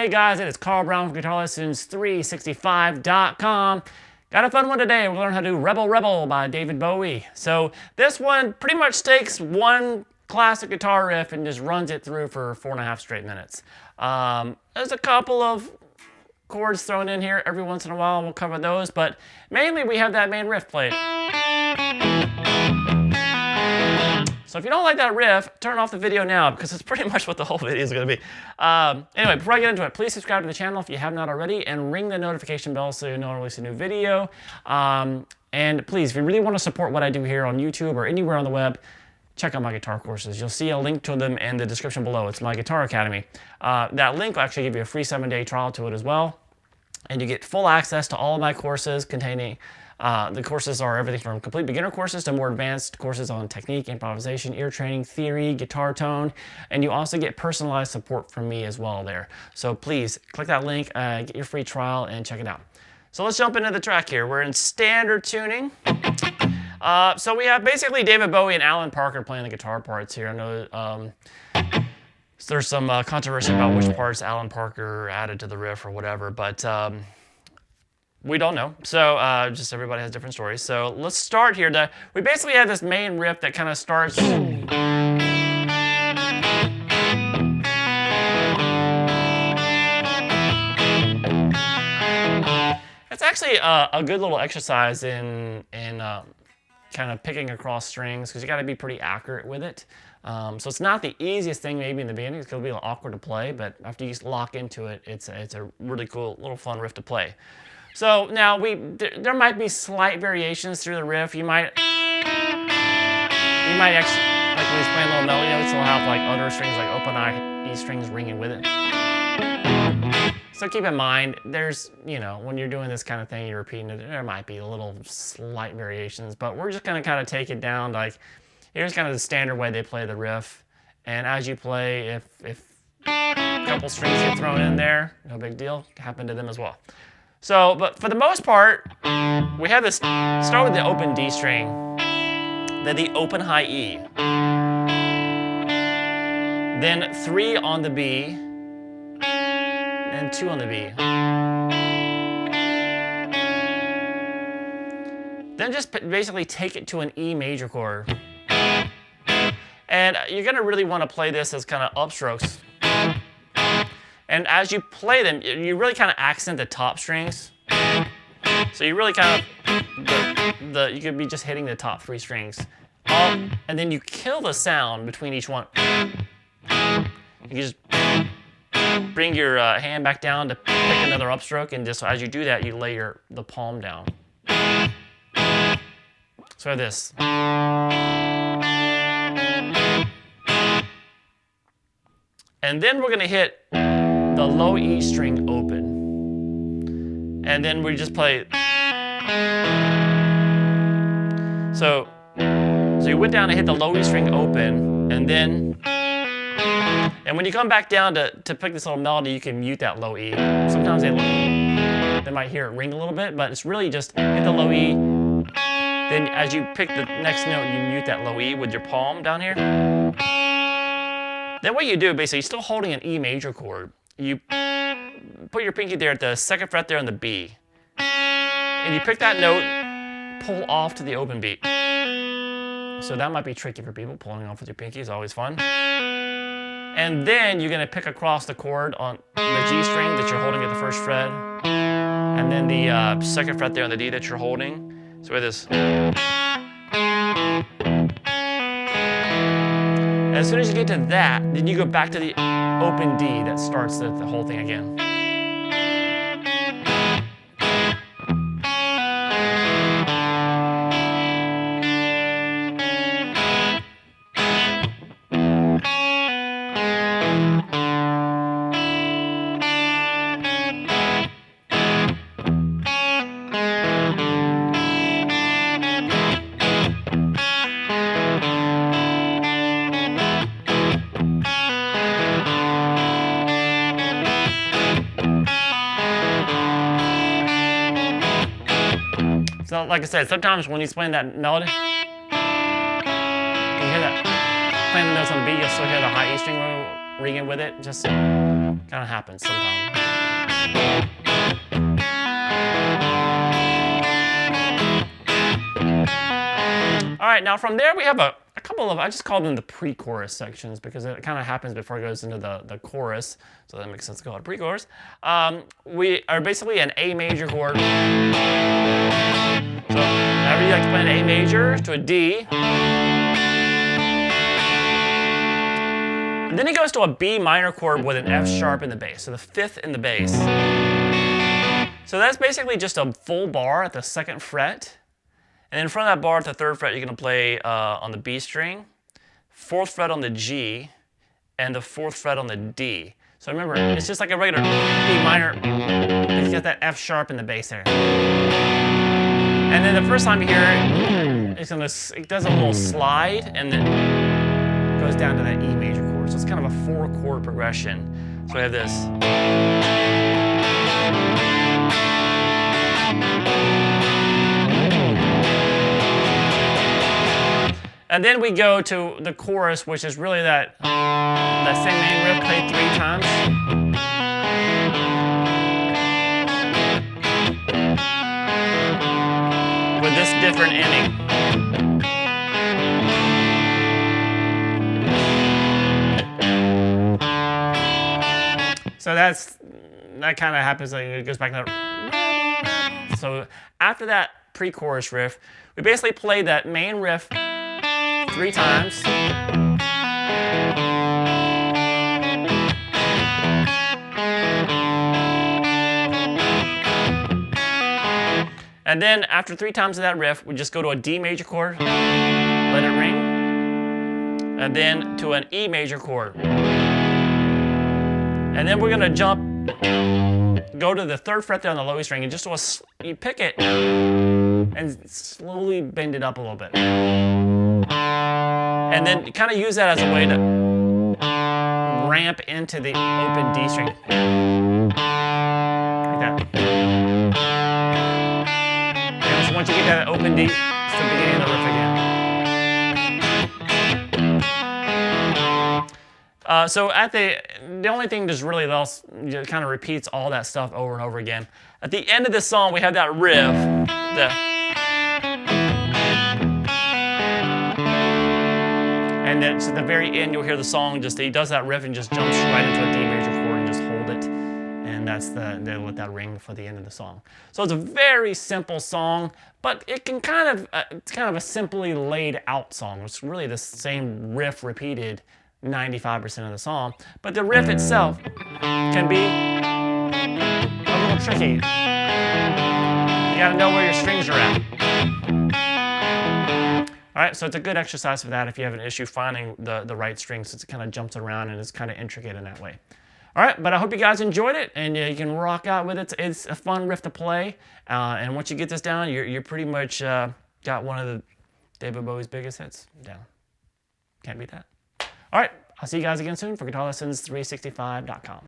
Hey guys, it is Carl Brown from GL365.com. Got a fun one today. We'll learn how to do Rebel Rebel by David Bowie. So this one pretty much takes one classic guitar riff and just runs it through for 4.5 straight minutes. There's a couple of chords thrown in here every once in a while. We'll cover those, but mainly we have that main riff played. So if you don't like that riff, turn off the video now because it's pretty much what the whole video is going to be. Anyway, before I get into it, please subscribe to the channel if you have not already and ring the notification bell so you know when I release a new video. And please, if you really want to support what I do here on YouTube or anywhere on the web, check out my guitar courses. You'll see a link to them in the description below. It's my Guitar Academy. That link will actually give you a free 7-day trial to it as well. And you get full access to all of my courses containing the courses are everything from complete beginner courses to more advanced courses on technique, improvisation, ear training, theory, guitar tone, and you also get personalized support from me as well there. So please click that link, get your free trial, and check it out. So let's jump into the track here. We're in standard tuning. So we have basically David Bowie and Alan Parker playing the guitar parts here. I know there's some controversy about which parts Alan Parker added to the riff or whatever, but we don't know. So just everybody has different stories. So let's start here. We basically have this main riff that kind of starts. It's actually a good little exercise in kind of picking across strings because you got to be pretty accurate with it. So it's not the easiest thing maybe in the beginning. It's going to be a little awkward to play, but after you lock into it, it's a really cool little fun riff to play. So now there might be slight variations through the riff. You might actually, like when he's playing a little melody notes, he'll have like other strings like open E strings ringing with it. So keep in mind, there's, when you're doing this kind of thing, you're repeating it, there might be a little slight variations, but we're just going to kind of take it down like, here's kind of the standard way they play the riff. And as you play, if a couple strings get thrown in there, no big deal, it can happen to them as well. So, but for the most part, we have this, start with the open D string, then the open high E, then 3 on the B, and 2 on the B. Then just basically take it to an E major chord. And you're gonna really wanna play this as kind of upstrokes. And as you play them, you really kind of accent the top strings. So you really kind of, you could be just hitting the top 3 strings. And then you kill the sound between each one. You just bring your hand back down to pick another upstroke, and just as you do that, you lay the palm down. So this. And then we're gonna hit the low E string open. And then we just play. So you went down and hit the low E string open, and when you come back down to pick this little melody, you can mute that low E. Sometimes they might hear it ring a little bit, but it's really just hit the low E. Then as you pick the next note, you mute that low E with your palm down here. Then what you do, basically, you're still holding an E major chord. You put your pinky there at the 2nd fret there on the B. And you pick that note, pull off to the open beat. So that might be tricky for people. Pulling off with your pinky is always fun. And then you're going to pick across the chord on the G string that you're holding at the 1st fret. And then the 2nd fret there on the D that you're holding. So with this. As soon as you get to that, then you go back to the open D that starts the whole thing again. So like I said, sometimes when he's playing that melody, you hear that playing the notes on the B, you'll still hear the high E string ringing with it. Just kind of happens sometimes. All right, now from there we have a couple of, I just call them the pre-chorus sections because it kind of happens before it goes into the chorus, so that makes sense to call it pre-chorus. We are basically an A major chord. So whenever you like to play an A major to a D, and then he goes to a B minor chord with an F sharp in the bass, so the 5th in the bass. So that's basically just a full bar at the 2nd fret. And in front of that bar at the 3rd fret, you're going to play on the B string, 4th fret on the G, and the 4th fret on the D. So remember, it's just like a regular B minor. It's got that F sharp in the bass there. And then the first time you hear it, it does a little slide, and then goes down to that E major chord. So it's kind of a 4-chord progression. So we have this. And then we go to the chorus, which is really that same main riff played 3 times. With this different ending. So that kind of happens, like it goes back to that. So after that pre-chorus riff, we basically play that main riff 3 times. And then after 3 times of that riff, we just go to a D major chord, let it ring, and then to an E major chord. And then we're gonna go to the 3rd fret there on the low E string, and just you pick it and slowly bend it up a little bit. And then kind of use that as a way to ramp into the open D string. Like that. And so once you get that open D, it's the beginning of the riff again. So at the only thing that's really else kind of repeats all that stuff over and over again. At the end of this song, we have that riff. And then at the very end, you'll hear the song, he does that riff and just jumps right into a D major chord and just hold it. And they'll let that ring for the end of the song. So it's a very simple song, but it can it's kind of a simply laid out song. It's really the same riff repeated 95% of the song. But the riff itself can be a little tricky. You gotta know where your strings are at. All right, so it's a good exercise for that if you have an issue finding the right strings. It kind of jumps around and it's kind of intricate in that way. All right, but I hope you guys enjoyed it and you can rock out with it. It's a fun riff to play. And once you get this down, you're pretty much got one of the David Bowie's biggest hits down. Can't beat that. All right, I'll see you guys again soon for GuitarLessons365.com.